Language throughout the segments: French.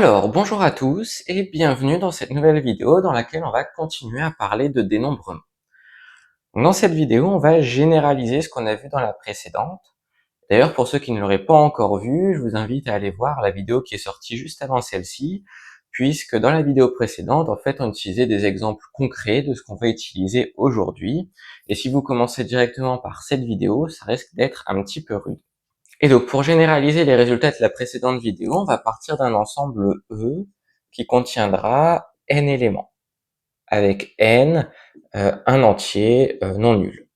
Alors, bonjour à tous et bienvenue dans cette nouvelle vidéo dans laquelle on va continuer à parler de dénombrement. Dans cette vidéo, on va généraliser ce qu'on a vu dans la précédente. D'ailleurs, pour ceux qui ne l'auraient pas encore vu, je vous invite à aller voir la vidéo qui est sortie juste avant celle-ci, puisque dans la vidéo précédente, en fait, on utilisait des exemples concrets de ce qu'on va utiliser aujourd'hui. Et si vous commencez directement par cette vidéo, ça risque d'être un petit peu rude. Et donc, pour généraliser les résultats de la précédente vidéo, on va partir d'un ensemble E qui contiendra n éléments, avec n un entier non nul.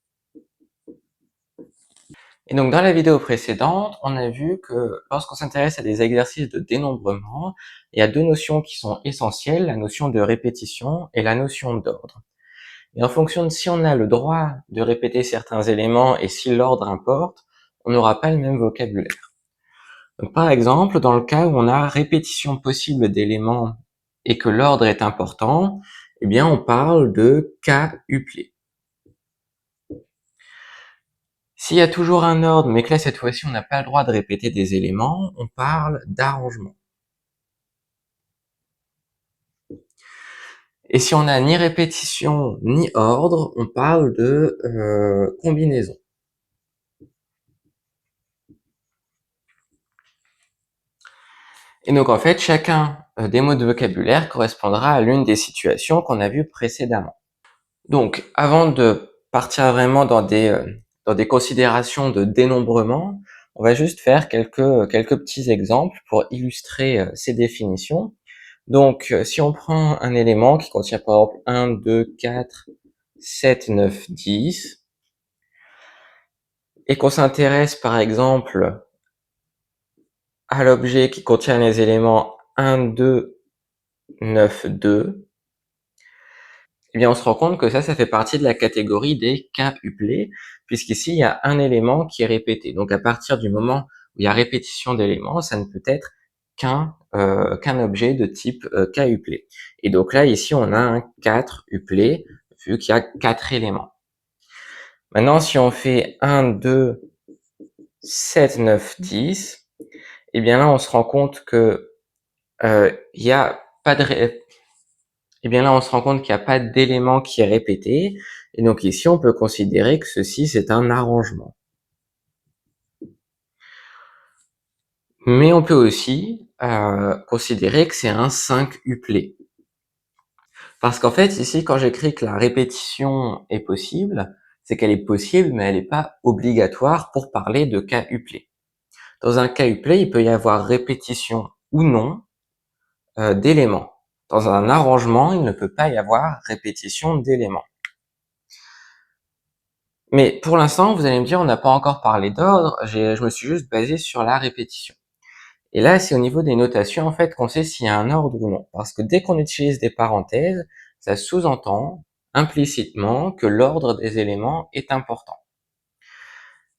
Et donc, dans la vidéo précédente, on a vu que lorsqu'on s'intéresse à des exercices de dénombrement, il y a deux notions qui sont essentielles, la notion de répétition et la notion d'ordre. Et en fonction de si on a le droit de répéter certains éléments et si l'ordre importe, on n'aura pas le même vocabulaire. Donc, par exemple, dans le cas où on a répétition possible d'éléments et que l'ordre est important, eh bien, on parle de cas uplé. S'il y a toujours un ordre, mais que là, cette fois-ci, on n'a pas le droit de répéter des éléments, on parle d'arrangement. Et si on n'a ni répétition ni ordre, on parle de combinaison. Et donc, en fait, chacun des mots de vocabulaire correspondra à l'une des situations qu'on a vues précédemment. Donc, avant de partir vraiment dans des considérations de dénombrement, on va juste faire quelques petits exemples pour illustrer ces définitions. Donc, si on prend un élément qui contient par exemple 1, 2, 4, 7, 9, 10, et qu'on s'intéresse par exemple à l'objet qui contient les éléments 1, 2, 9, 2, eh bien, on se rend compte que ça fait partie de la catégorie des cas uplés, puisqu'ici, il y a un élément qui est répété. Donc, à partir du moment où il y a répétition d'éléments, ça ne peut être qu'un objet de type cas uplé. Et donc là, ici, on a un 4 uplé, vu qu'il y a 4 éléments. Maintenant, si on fait 1, 2, 7, 9, 10, eh bien là, on se rend compte que il y a pas de eh bien là, on se rend compte qu'il n'y a pas d'élément qui est répété. Et donc ici, on peut considérer que ceci, c'est un arrangement. Mais on peut aussi considérer que c'est un 5 uplé. Parce qu'en fait, ici, quand j'écris que la répétition est possible, c'est qu'elle est possible, mais elle n'est pas obligatoire pour parler de cas uplé. Dans un cas uplé, il peut y avoir répétition ou non d'éléments. Dans un arrangement, il ne peut pas y avoir répétition d'éléments. Mais pour l'instant, vous allez me dire, on n'a pas encore parlé d'ordre, je me suis juste basé sur la répétition. Et là, c'est au niveau des notations, en fait, qu'on sait s'il y a un ordre ou non. Parce que dès qu'on utilise des parenthèses, ça sous-entend implicitement que l'ordre des éléments est important.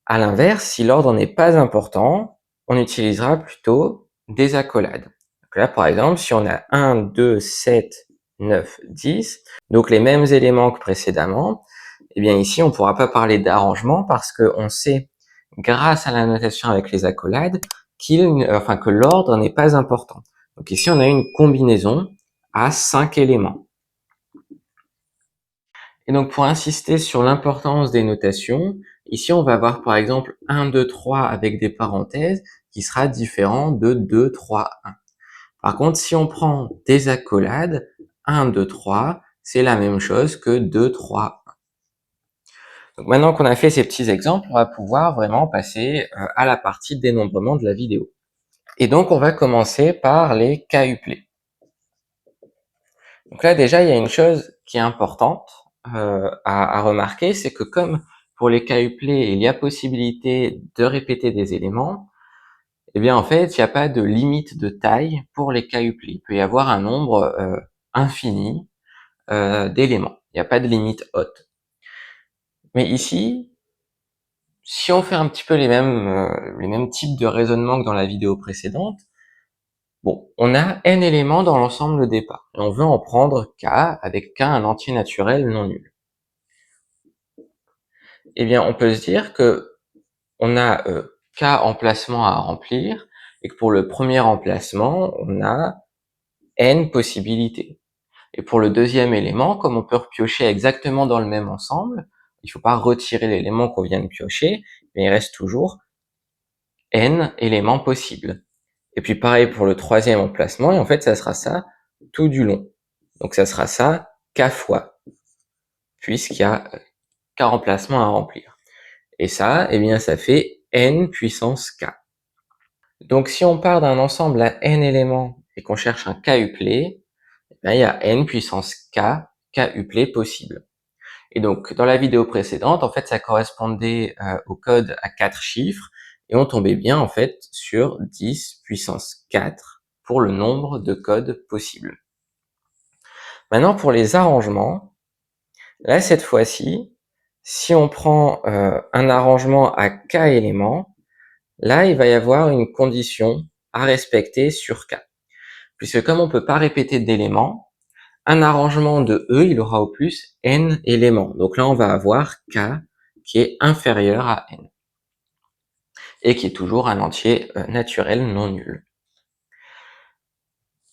À l'inverse, si l'ordre n'est pas important, on utilisera plutôt des accolades. Donc là, par exemple, si on a 1, 2, 7, 9, 10, donc les mêmes éléments que précédemment, eh bien ici, on ne pourra pas parler d'arrangement parce qu'on sait, grâce à la notation avec les accolades, que l'ordre n'est pas important. Donc ici, on a une combinaison à 5 éléments. Et donc, pour insister sur l'importance des notations, ici, on va avoir par exemple 1, 2, 3 avec des parenthèses qui sera différent de 2, 3, 1. Par contre, si on prend des accolades, 1, 2, 3, c'est la même chose que 2, 3, 1. Donc maintenant qu'on a fait ces petits exemples, on va pouvoir vraiment passer à la partie dénombrement de la vidéo. Et donc, on va commencer par les cas uplés. Donc là, déjà, il y a une chose qui est importante à remarquer, c'est que comme pour les cas uplés, il y a possibilité de répéter des éléments, eh bien, en fait, il n'y a pas de limite de taille pour les cas uplés. Il peut y avoir un nombre infini d'éléments. Il n'y a pas de limite haute. Mais ici, si on fait un petit peu les mêmes types de raisonnement que dans la vidéo précédente, bon, on a n éléments dans l'ensemble des parts, et on veut en prendre k, avec k un entier naturel non nul. Eh bien, on peut se dire que on a k emplacements à remplir, et que pour le premier emplacement, on a n possibilités. Et pour le deuxième élément, comme on peut repiocher exactement dans le même ensemble, il ne faut pas retirer l'élément qu'on vient de piocher, mais il reste toujours n éléments possibles. Et puis pareil pour le troisième emplacement, et en fait ça sera ça tout du long. Donc ça sera ça k fois, puisqu'il y a k emplacements à remplir. Et ça, eh bien ça fait n puissance k. Donc si on part d'un ensemble à n éléments et qu'on cherche un k-uplé, il y a n puissance k k-uplés possibles. Et donc, dans la vidéo précédente, en fait, ça correspondait au code à 4 chiffres, et on tombait bien, en fait, sur 10 puissance 4 pour le nombre de codes possibles. Maintenant, pour les arrangements, là, cette fois-ci, si on prend un arrangement à k éléments, là, il va y avoir une condition à respecter sur k. Puisque comme on peut pas répéter d'éléments, un arrangement de E, il aura au plus n éléments. Donc là, on va avoir k qui est inférieur à n et qui est toujours un entier naturel non nul.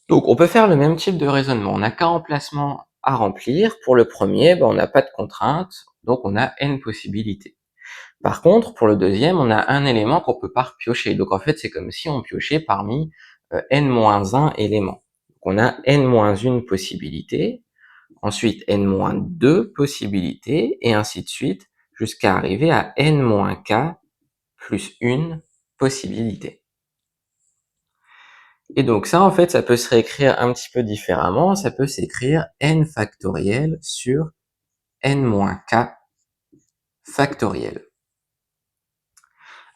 Donc on peut faire le même type de raisonnement. On a k emplacements à remplir. Pour le premier, on n'a pas de contrainte, donc on a n possibilités. Par contre, pour le deuxième, on a un élément qu'on peut pas repiocher. Donc en fait, c'est comme si on piochait parmi n-1 éléments. Donc on a n-1 possibilité, ensuite n-2 possibilités, et ainsi de suite, jusqu'à arriver à n-k plus une possibilité. Et donc ça, en fait, ça peut se réécrire un petit peu différemment. Ça peut s'écrire n factoriel sur n-k factoriel.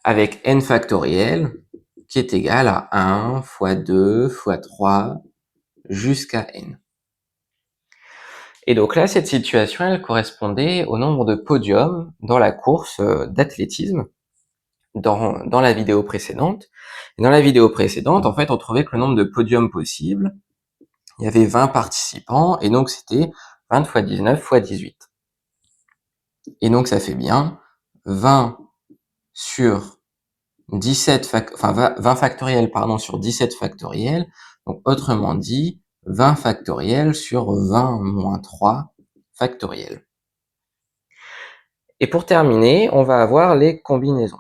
Avec n factoriel qui est égal à 1 fois 2 fois 3 jusqu'à n. Et donc là, cette situation, elle correspondait au nombre de podiums dans la course d'athlétisme dans la vidéo précédente. Et dans la vidéo précédente, en fait, on trouvait que le nombre de podiums possibles, il y avait 20 participants, et donc c'était 20 fois 19 fois 18. Et donc ça fait bien 20 sur 17 20 factoriel sur 17 factoriel. Donc autrement dit, 20 factoriel sur 20 moins 3 factoriel. Et pour terminer, on va avoir les combinaisons.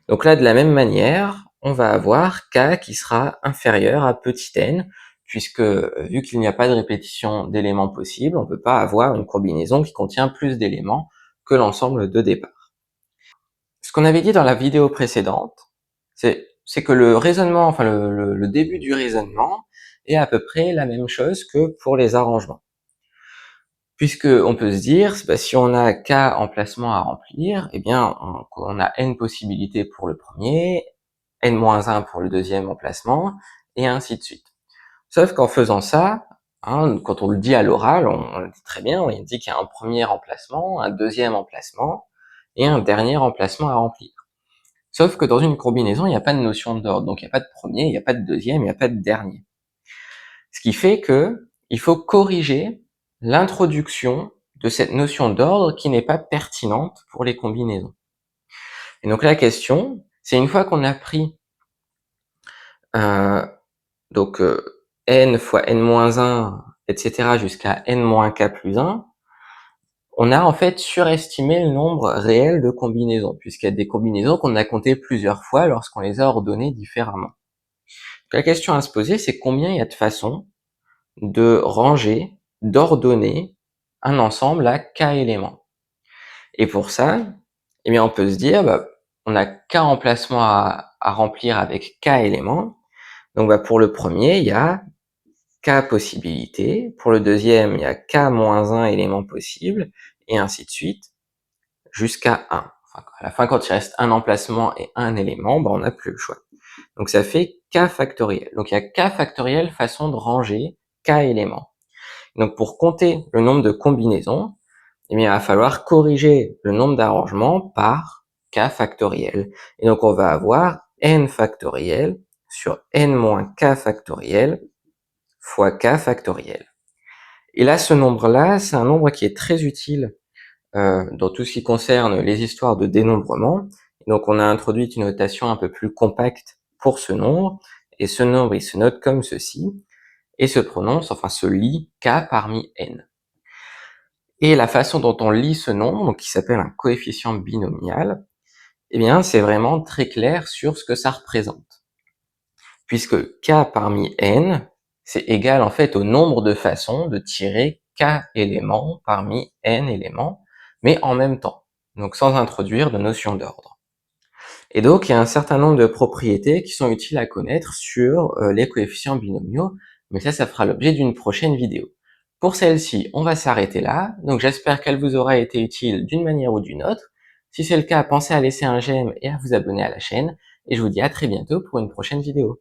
Donc là, de la même manière, on va avoir k qui sera inférieur à petit n, puisque vu qu'il n'y a pas de répétition d'éléments possibles, on ne peut pas avoir une combinaison qui contient plus d'éléments que l'ensemble de départ. Ce qu'on avait dit dans la vidéo précédente, c'est que le raisonnement, le début du raisonnement est à peu près la même chose que pour les arrangements. Puisque on peut se dire, si on a k emplacements à remplir, eh bien on a n possibilités pour le premier, n-1 pour le deuxième emplacement, et ainsi de suite. Sauf qu'en faisant ça, quand on le dit à l'oral, on le dit très bien, on dit qu'il y a un premier emplacement, un deuxième emplacement, et un dernier emplacement à remplir. Sauf que dans une combinaison, il n'y a pas de notion d'ordre, donc il n'y a pas de premier, il n'y a pas de deuxième, il n'y a pas de dernier. Ce qui fait que il faut corriger l'introduction de cette notion d'ordre qui n'est pas pertinente pour les combinaisons. Et donc la question, c'est une fois qu'on a pris n fois n-1, etc. jusqu'à n-k plus 1, on a en fait surestimé le nombre réel de combinaisons, puisqu'il y a des combinaisons qu'on a comptées plusieurs fois lorsqu'on les a ordonnées différemment. Donc la question à se poser, c'est combien il y a de façons de ranger, d'ordonner un ensemble à k éléments. Et pour ça, eh bien, on peut se dire, on a k emplacements à remplir avec k éléments. Donc, pour le premier, il y a k possibilités. Pour le deuxième, il y a k-1 éléments possibles, et ainsi de suite, jusqu'à 1. Enfin, à la fin, quand il reste un emplacement et un élément, on n'a plus le choix. Donc, ça fait k factoriel. Donc, il y a k factoriel façon de ranger k éléments. Donc, pour compter le nombre de combinaisons, eh bien, il va falloir corriger le nombre d'arrangements par k factoriel. Et donc, on va avoir n factoriel sur n moins k factoriel fois k factoriel. Et là, ce nombre-là, c'est un nombre qui est très utile dans tout ce qui concerne les histoires de dénombrement. Donc, on a introduit une notation un peu plus compacte pour ce nombre, et ce nombre il se note comme ceci, et se prononce, enfin se lit k parmi n. Et la façon dont on lit ce nombre, qui s'appelle un coefficient binomial, eh bien c'est vraiment très clair sur ce que ça représente. Puisque k parmi n, c'est égal en fait au nombre de façons de tirer k éléments parmi n éléments, mais en même temps, donc sans introduire de notion d'ordre. Et donc il y a un certain nombre de propriétés qui sont utiles à connaître sur les coefficients binomiaux, mais ça fera l'objet d'une prochaine vidéo. Pour celle-ci, on va s'arrêter là, donc j'espère qu'elle vous aura été utile d'une manière ou d'une autre. Si c'est le cas, pensez à laisser un j'aime et à vous abonner à la chaîne, et je vous dis à très bientôt pour une prochaine vidéo.